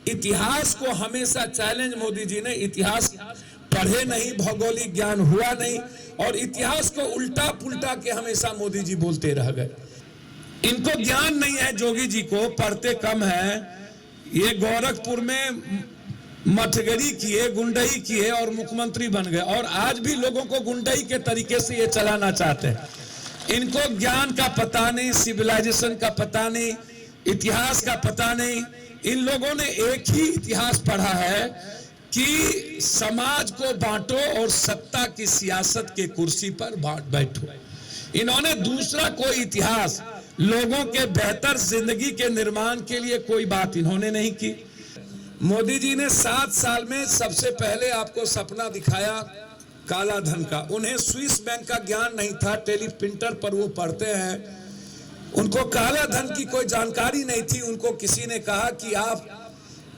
इतिहास को हमेशा चैलेंज मोदी जी ने, इतिहास पढ़े नहीं, भौगोलिक ज्ञान हुआ नहीं, और इतिहास को उल्टा पुल्टा के हमेशा मोदी जी बोलते रह गए। इनको ज्ञान नहीं है, जोगी जी को, पढ़ते कम है। ये गोरखपुर में मठगरी किए, गुंडई किए और मुख्यमंत्री बन गए, और आज भी लोगों को गुंडई के तरीके से ये चलाना चाहते हैं। इनको ज्ञान का पता नहीं, सिविलाइजेशन का पता नहीं, इतिहास का पता नहीं। इन लोगों ने एक ही इतिहास पढ़ा है कि समाज को बांटो और सत्ता की सियासत के कुर्सी पर बैठो। इन्होंने दूसरा कोई इतिहास, लोगों के बेहतर जिंदगी के निर्माण के लिए कोई बात इन्होंने नहीं की। मोदी जी ने 7 साल में सबसे पहले आपको सपना दिखाया काला धन का। उन्हें स्विस बैंक का ज्ञान नहीं था, टेलीप्रिंटर पर वो पढ़ते हैं, उनको काला धन की कोई जानकारी नहीं थी। उनको किसी ने कहा कि आप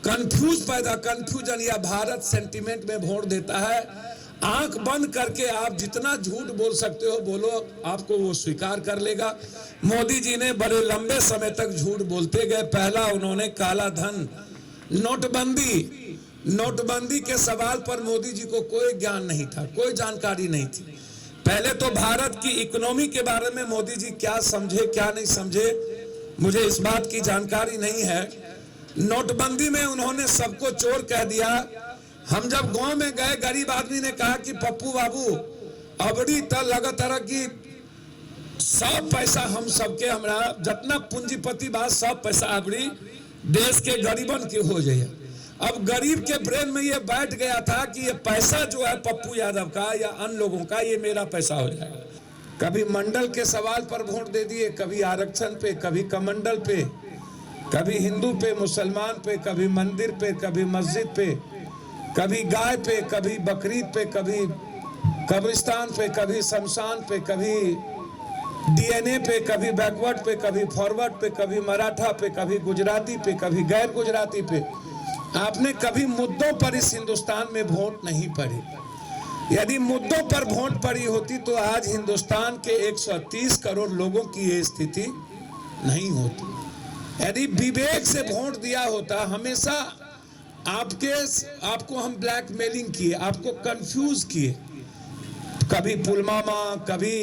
कंफ्यूजन या भारत सेंटिमेंट में वोट देता है, आंख बंद करके आप जितना झूठ बोल सकते हो बोलो, आपको वो स्वीकार कर लेगा। मोदी जी ने बड़े लंबे समय तक झूठ बोलते गए। पहला उन्होंने काला धन, नोटबंदी के सवाल पर मोदी जी को कोई ज्ञान नहीं था, कोई जानकारी नहीं थी। पहले तो भारत की इकोनॉमी के बारे में मोदी जी क्या समझे क्या नहीं समझे, मुझे इस बात की जानकारी नहीं है। नोटबंदी में उन्होंने सबको चोर कह दिया। हम जब गांव में गए, गरीब आदमी ने कहा कि पप्पू बाबू अबड़ी त लगत रहा कि सब पैसा हम सबके, हमरा जितना पूंजीपति बात सब पैसा अबड़ी देश के गरीबन के हो जाए। अब गरीब के ब्रेन में ये बैठ गया था कि ये पैसा जो है पप्पू यादव का या अन्य लोगों का, ये मेरा पैसा हो जाएगा। कभी मंडल के सवाल पर वोट दे दिए, कभी आरक्षण पे, कभी कमंडल पे, कभी हिंदू पे, मुसलमान पे, कभी मंदिर पे, कभी मस्जिद पे, कभी गाय पे, कभी बकरीद पे, कभी कब्रिस्तान पे, कभी शमशान पे, कभी डीएनए पे, कभी बैकवर्ड पे, कभी फॉरवर्ड पे, कभी मराठा पे, कभी गुजराती पे, कभी गैर गुजराती पे। आपने कभी मुद्दों पर इस हिंदुस्तान में वोट नहीं पड़ी। यदि मुद्दों पर वोट पड़ी होती तो आज हिंदुस्तान के 130 करोड़ लोगों की ये स्थिति नहीं होती। यदि विवेक से वोट दिया होता, हमेशा आपको हम ब्लैकमेलिंग किए, आपको कंफ्यूज किए, कभी पुलवामा, कभी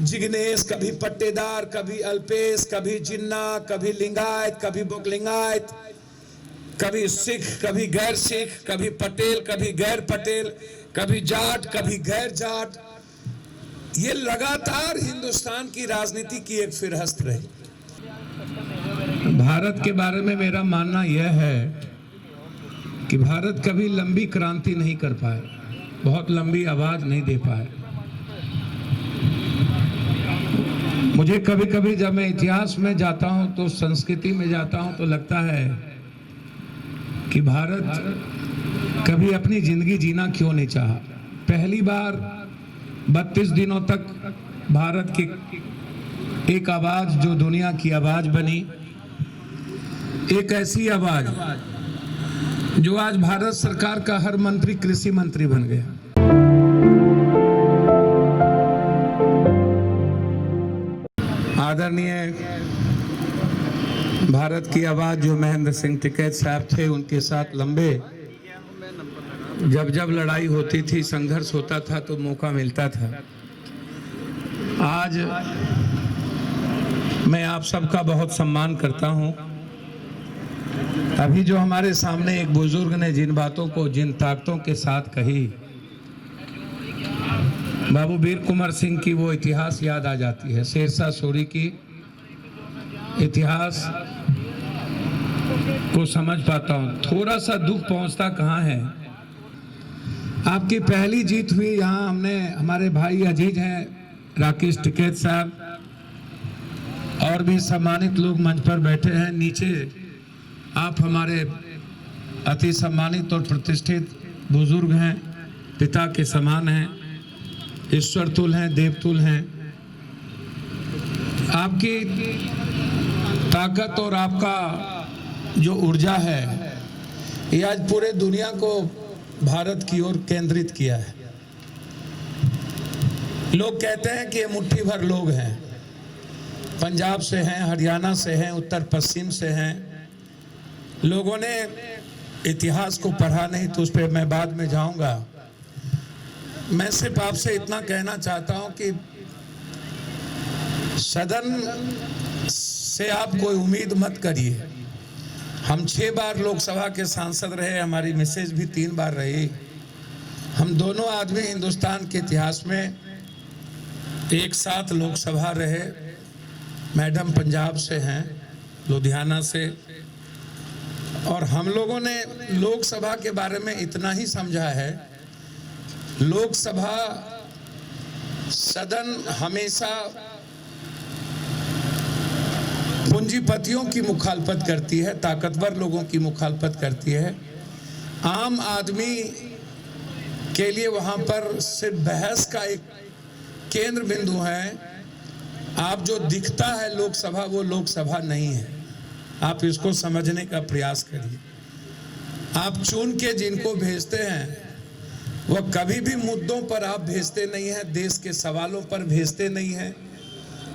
जिग्नेश, कभी पट्टेदार, कभी अल्पेश, कभी जिन्ना, कभी लिंगायत, कभी बोकलिंगायत, कभी सिख, कभी गैर सिख, कभी पटेल, कभी गैर पटेल, कभी जाट, कभी गैर जाट। ये लगातार हिंदुस्तान की राजनीति की एक फिरहस्त रही। भारत के बारे में मेरा मानना यह है कि भारत कभी लंबी क्रांति नहीं कर पाए, बहुत लंबी आवाज नहीं दे पाए। मुझे कभी कभी जब मैं इतिहास में जाता हूं तो संस्कृति में जाता हूं तो लगता है कि भारत कभी अपनी जिंदगी जीना क्यों नहीं चाहा। पहली बार 32 दिनों तक भारत की एक आवाज जो दुनिया की आवाज बनी, एक ऐसी आवाज जो आज भारत सरकार का हर मंत्री कृषि मंत्री बन गया। आदरणीय भारत की आवाज जो महेंद्र सिंह टिकैत साहब थे, उनके साथ लंबे जब लड़ाई होती थी, संघर्ष होता था तो मौका मिलता था। आज मैं आप सबका बहुत सम्मान करता हूं। अभी जो हमारे सामने एक बुजुर्ग ने जिन बातों को, जिन ताकतों के साथ कही, बाबू वीर कुंवर सिंह की वो इतिहास याद आ जाती है, शेरशाह सूरी की इतिहास को समझ पाता हूँ। थोड़ा सा दुख पहुँचता कहाँ है, आपकी पहली जीत हुई यहाँ, हमने, हमारे भाई अजीज हैं राकेश टिकैत साहब और भी सम्मानित लोग मंच पर बैठे हैं। नीचे आप हमारे अति सम्मानित और प्रतिष्ठित बुजुर्ग हैं, पिता के समान हैं, ईश्वर तुल हैं, देवतुल हैं। आपकी ताकत और आपका जो ऊर्जा है, ये आज पूरे दुनिया को भारत की ओर केंद्रित किया है। लोग कहते हैं कि ये मुट्ठी भर लोग हैं, पंजाब से हैं, हरियाणा से हैं, उत्तर पश्चिम से हैं, लोगों ने इतिहास को पढ़ा नहीं, तो उस पर मैं बाद में जाऊंगा। मैं सिर्फ आपसे इतना कहना चाहता हूं कि सदन से आप कोई उम्मीद मत करिए। हम 6 बार लोकसभा के सांसद रहे, हमारी मिसेज भी 3 बार रही। हम दोनों आदमी हिंदुस्तान के इतिहास में एक साथ लोकसभा रहे। मैडम पंजाब से हैं, लुधियाना से, और हम लोगों ने लोकसभा के बारे में इतना ही समझा है, लोकसभा सदन हमेशा पूंजीपतियों की मुखालफत करती है, ताकतवर लोगों की मुखालफत करती है। आम आदमी के लिए वहां पर सिर्फ बहस का एक केंद्र बिंदु है। आप जो दिखता है लोकसभा, वो लोकसभा नहीं है। आप इसको समझने का प्रयास करिए। आप चुन के जिनको भेजते हैं, वो कभी भी मुद्दों पर आप भेजते नहीं हैं, देश के सवालों पर भेजते नहीं हैं।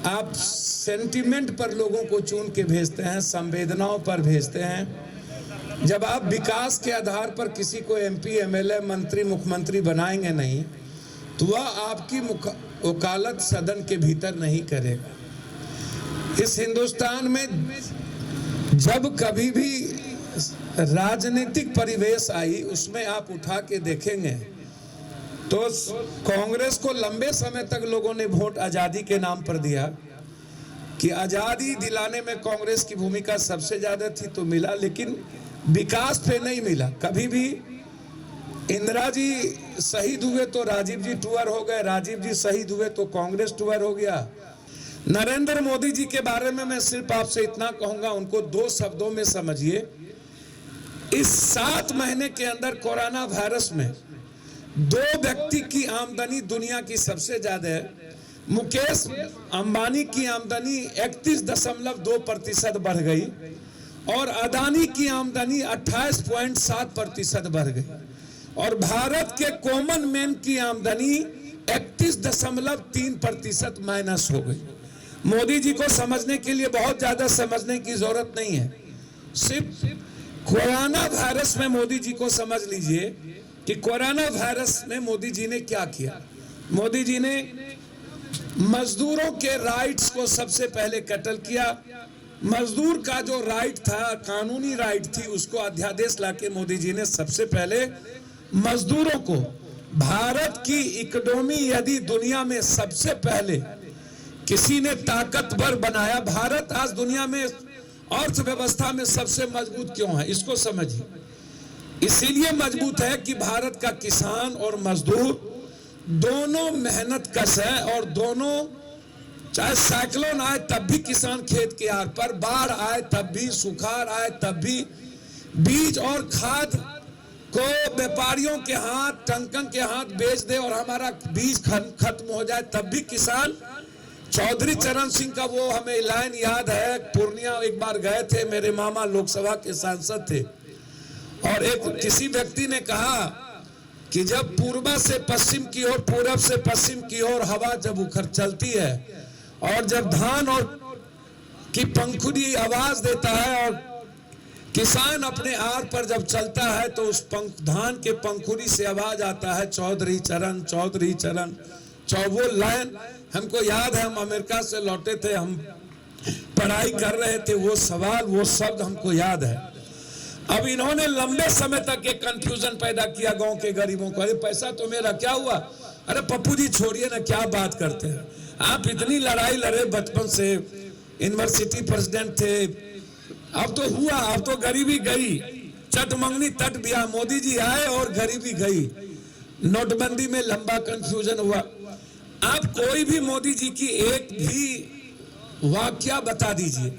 आप सेंटिमेंट पर लोगों को चुन के भेजते हैं, संवेदनाओं पर भेजते हैं। जब आप विकास के आधार पर किसी को MP, MLA, मंत्री, मुख्यमंत्री बनाएंगे नहीं, तो वह आपकी वकालत सदन के भीतर नहीं करेगा। इस हिंदुस्तान में जब कभी भी राजनीतिक परिवेश आई, उसमें आप उठा के देखेंगे तो कांग्रेस को लंबे समय तक लोगों ने वोट आजादी के नाम पर दिया कि आजादी दिलाने में कांग्रेस की भूमिका सबसे ज्यादा थी, तो मिला, लेकिन विकास पे नहीं मिला। कभी भी इंदिरा जी शहीद हुए तो राजीव जी टूअर हो गए, राजीव जी शहीद हुए तो कांग्रेस टूअर हो गया। नरेंद्र मोदी जी के बारे में मैं सिर्फ आपसे इतना कहूंगा, उनको 2 शब्दों में समझिए। इस 7 महीने के अंदर कोरोना वायरस में 2 व्यक्ति की आमदनी दुनिया की सबसे ज्यादा है। मुकेश अंबानी की आमदनी 31.2% बढ़ गई और अदानी की आमदनी 28.7% बढ़ गई, और भारत के कॉमन मैन की आमदनी 31.3% माइनस हो गई। मोदी जी को समझने के लिए बहुत ज्यादा समझने की जरूरत नहीं है, सिर्फ कोरोना वायरस में मोदी जी को समझ लीजिए कि कोरोना वायरस में मोदी जी ने क्या किया। मोदी जी ने मजदूरों के राइट्स को सबसे पहले कत्ल किया। मजदूर का जो राइट था, कानूनी राइट थी, उसको अध्यादेश लाके मोदी जी ने सबसे पहले मजदूरों को, भारत की इकोनॉमी यदि दुनिया में सबसे पहले किसी ने ताकतवर बनाया, भारत आज दुनिया में अर्थव्यवस्था में सबसे मजबूत क्यों है, इसको समझिए। इसीलिए मजबूत है कि भारत का किसान और मजदूर दोनों मेहनत कश है, और दोनों, चाहे साइक्लोन आए तब भी किसान खेत के आर पर, बाढ़ आए तब भी, सुखाड़ आए तब भी, बीज और खाद को व्यापारियों के हाथ, टंकन के हाथ बेच दे और हमारा बीज खत्म हो जाए तब भी किसान। चौधरी चरण सिंह का वो हमें लाइन याद है, पूर्णिया एक बार गए थे, मेरे मामा लोकसभा के सांसद थे, और एक किसी व्यक्ति ने कहा कि जब पूर्व से पश्चिम की ओर, पूरब से पश्चिम की ओर हवा जब उखड़ चलती है, और जब धान और की पंखुड़ी आवाज देता है, और किसान अपने आर पर जब चलता है, तो उस धान के पंखुड़ी से आवाज आता है, चौधरी चरण, चौधरी चरण। वो लाइन हमको याद है, हम अमेरिका से लौटे थे, हम पढ़ाई कर रहे थे, वो सवाल, वो शब्द हमको याद है। अब इन्होंने लंबे समय तक एक कंफ्यूजन पैदा किया गांव के गरीबों को, अरे पैसा तो मेरा, क्या हुआ? अरे पप्पू जी छोड़िए ना, क्या बात करते हैं आप, इतनी लड़ाई लड़े बचपन से, यूनिवर्सिटी प्रेसिडेंट थे, अब तो हुआ, अब तो गरीबी गई, चट मंगनी तट बिया, मोदी जी आए और गरीबी गई। नोटबंदी में लंबा कंफ्यूजन हुआ। आप कोई भी मोदी जी की एक भी वाकया बता दीजिए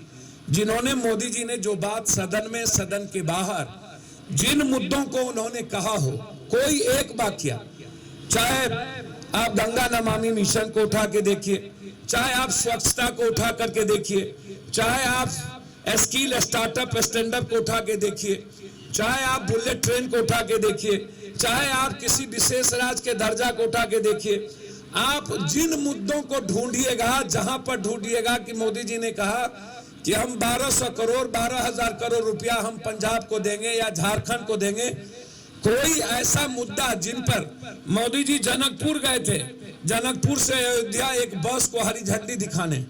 जिन्होंने, मोदी जी ने जो बात सदन में, सदन के बाहर, जिन मुद्दों को उन्होंने कहा हो, कोई एक वाकया, चाहे आप गंगा नमामि मिशन को उठा के देखिए, चाहे आप स्वच्छता को उठा करके देखिए, चाहे आप स्किल स्टार्टअप स्टैंडअप को उठा के देखिए, चाहे आप बुलेट ट्रेन को उठा के देखिए, चाहे आप किसी विशेष राज्य के दर्जा को उठा के देखिए, आप जिन मुद्दों को ढूंढिएगा, जहां पर ढूंढिएगा कि मोदी जी ने कहा कि हम 1200 करोड़ 12,000 करोड़ रुपया हम पंजाब को देंगे या झारखंड को देंगे। कोई ऐसा मुद्दा जिन पर मोदी जी जनकपुर गए थे, जनकपुर से अयोध्या एक बस को हरी झंडी दिखाने,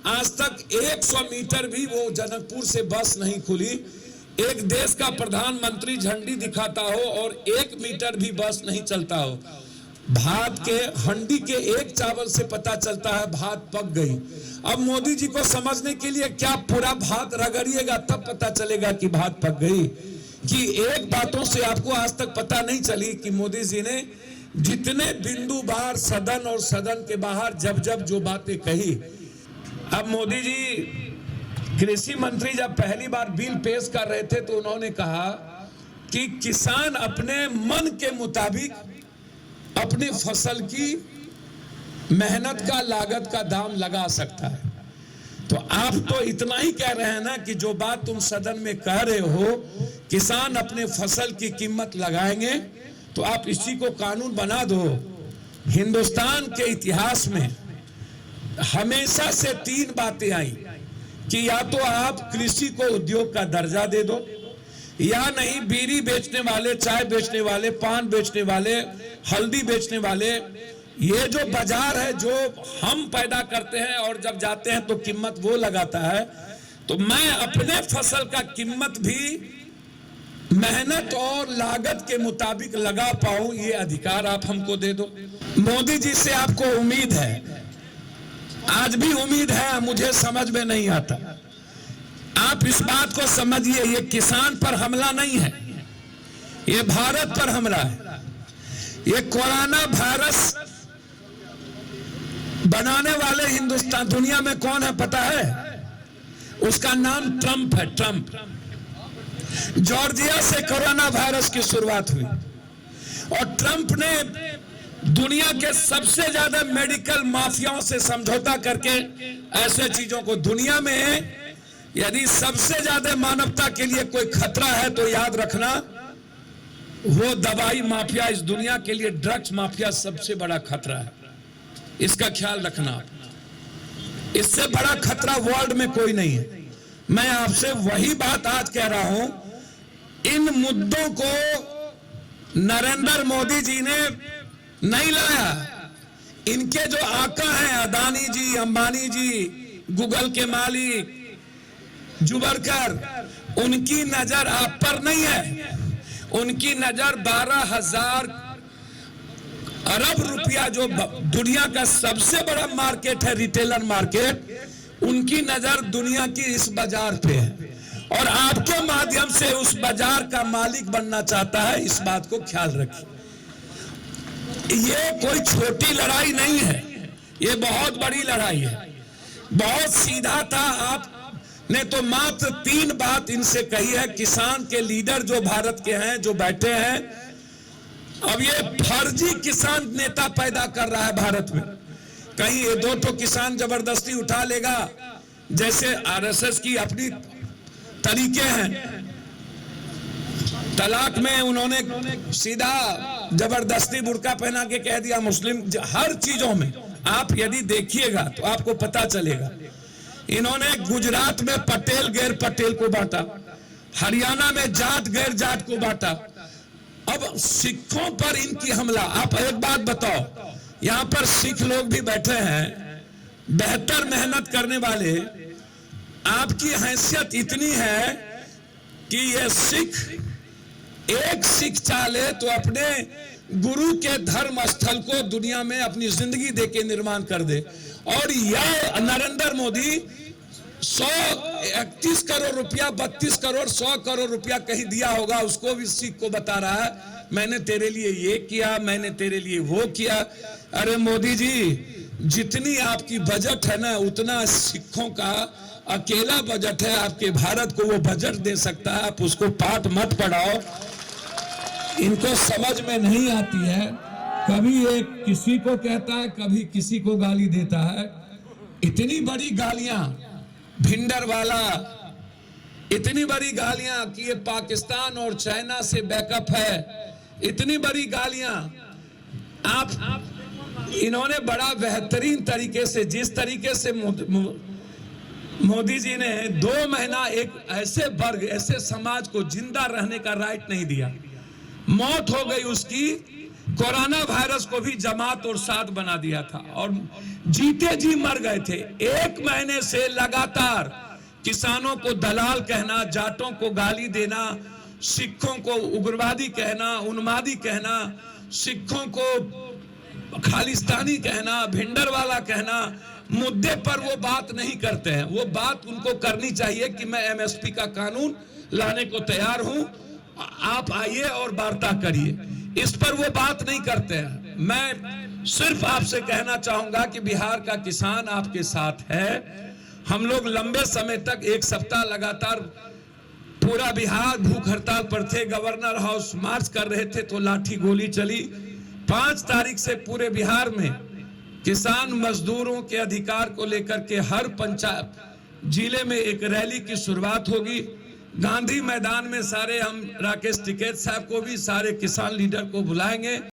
आज तक 100 मीटर भी वो जनकपुर से बस नहीं खुली। एक देश का प्रधानमंत्री झंडी दिखाता हो और 1 मीटर भी बस नहीं चलता हो। भात के हंडी के एक चावल से पता चलता है भात पक गई। अब मोदी जी को समझने के लिए क्या पूरा भात रगड़िएगा तब पता चलेगा कि भात पक गई, कि एक बातों से आपको आज तक पता नहीं चली कि मोदी जी ने जितने बिंदु बार सदन और सदन के बाहर जब जब जो बातें कही। अब मोदी जी कृषि मंत्री जब पहली बार बिल पेश कर रहे थे तो उन्होंने कहा कि किसान अपने मन के मुताबिक अपनी फसल की मेहनत का लागत का दाम लगा सकता है। तो आप तो इतना ही कह रहे हैं ना कि जो बात तुम सदन में कह रहे हो किसान अपने फसल की कीमत लगाएंगे, तो आप इसी को कानून बना दो। हिंदुस्तान के इतिहास में हमेशा से 3 बातें आई कि या तो आप कृषि को उद्योग का दर्जा दे दो, या नहीं बीड़ी बेचने वाले, चाय बेचने वाले, पान बेचने वाले, हल्दी बेचने वाले, ये जो बाजार है जो हम पैदा करते हैं और जब जाते हैं तो कीमत वो लगाता है, तो मैं अपने फसल का कीमत भी मेहनत और लागत के मुताबिक लगा पाऊं, ये अधिकार आप हमको दे दो। मोदी जी से आपको उम्मीद है, आज भी उम्मीद है, मुझे समझ में नहीं आता। आप इस बात को समझिए, ये किसान पर हमला नहीं है, ये भारत पर हमला है। ये कोरोना वायरस बनाने वाले हिंदुस्तान दुनिया में कौन है पता है? उसका नाम ट्रंप है। ट्रंप। जॉर्जिया से कोरोना वायरस की शुरुआत हुई और ट्रंप ने दुनिया के सबसे ज्यादा मेडिकल माफियाओं से समझौता करके ऐसे चीजों को, दुनिया में यदि सबसे ज्यादा मानवता के लिए कोई खतरा है तो याद रखना वो दवाई माफिया, इस दुनिया के लिए ड्रग्स माफिया सबसे बड़ा खतरा है। इसका ख्याल रखना, इससे बड़ा खतरा वर्ल्ड में कोई नहीं है। मैं आपसे वही बात आज कह रहा हूं, इन मुद्दों को नरेंद्र मोदी जी ने नहीं लाया। इनके जो आका हैं अदानी जी, अंबानी जी, गूगल के मालिक जुबरकर, उनकी नजर आप पर नहीं है। उनकी नजर 12,000 अरब रुपया जो दुनिया का सबसे बड़ा मार्केट है, रिटेलर मार्केट, उनकी नजर दुनिया की इस बाजार पे है और आपके माध्यम से उस बाजार का मालिक बनना चाहता है। इस बात को ख्याल रखिए। ये कोई छोटी लड़ाई नहीं है, ये बहुत बड़ी लड़ाई है। बहुत सीधा था, आपने तो मात्र 3 बात इनसे कही है। किसान के लीडर जो भारत के हैं, जो बैठे हैं, अब ये फर्जी किसान नेता पैदा कर रहा है भारत में। कहीं ये 2 तो किसान जबरदस्ती उठा लेगा, जैसे आरएसएस की अपनी तरीके हैं। तलाक में उन्होंने सीधा जबरदस्ती बुर्का पहना के कह दिया मुस्लिम। हर चीजों में आप यदि देखिएगा तो आपको पता चलेगा। इन्होंने गुजरात में पटेल गैर पटेल को बांटा, हरियाणा में जाट गैर जाट को बांटा। अब सिखों पर इनकी हमला। आप एक बात बताओ, यहाँ पर सिख लोग भी बैठे हैं, बेहतर मेहनत करने वाले। आपकी हैसियत इतनी है कि ये सिख, एक सिख चाले तो अपने गुरु के धर्म स्थल को दुनिया में अपनी जिंदगी देके निर्माण कर दे। और यह नरेंद्र मोदी 131 करोड़ रुपया, 32 करोड़, 100 करोड़ रुपया कहीं दिया होगा, उसको भी सिख को बता रहा है मैंने तेरे लिए ये किया, मैंने तेरे लिए वो किया। अरे मोदी जी, जितनी आपकी बजट है ना, उतना सिखों का अकेला बजट है। आपके भारत को वो बजट दे सकता है, आप उसको पाठ मत पढ़ाओ। इनको समझ में नहीं आती है। कभी एक किसी को कहता है, कभी किसी को गाली देता है। इतनी बड़ी गालियां, भिंडर वाला, इतनी बड़ी गालियां कि ये पाकिस्तान और चाइना से बैकअप है। इतनी बड़ी गालियां आप इन्होंने बड़ा बेहतरीन तरीके से, जिस तरीके से मोदी जी ने 2 महीना एक ऐसे वर्ग, ऐसे समाज को जिंदा रहने का राइट नहीं दिया। मौत हो गई उसकी, कोरोना वायरस को भी जमात और साथ बना दिया था और जीते जी मर गए थे। 1 महीने से लगातार किसानों को दलाल कहना, जाटों को गाली देना, सिखों को उग्रवादी कहना, उन्मादी कहना, सिखों को खालिस्तानी कहना, भिंडरवाला कहना, मुद्दे पर वो बात नहीं करते हैं। वो बात उनको करनी चाहिए कि मैं एमएसपी का कानून लाने को तैयार हूं, आप आइए और वार्ता करिए। इस पर वो बात नहीं करते हैं। मैं सिर्फ आपसे कहना चाहूंगा कि बिहार का किसान आपके साथ है। हम लोग लंबे समय तक 1 सप्ताह लगातार पूरा बिहार भूख हड़ताल पर थे, गवर्नर हाउस मार्च कर रहे थे तो लाठी गोली चली। 5 तारीख से पूरे बिहार में किसान मजदूरों के अधिकार को लेकर के हर पंचायत जिले में एक रैली की शुरुआत होगी। गांधी मैदान में सारे हम राकेश टिकैत साहब को भी, सारे किसान लीडर को बुलाएंगे।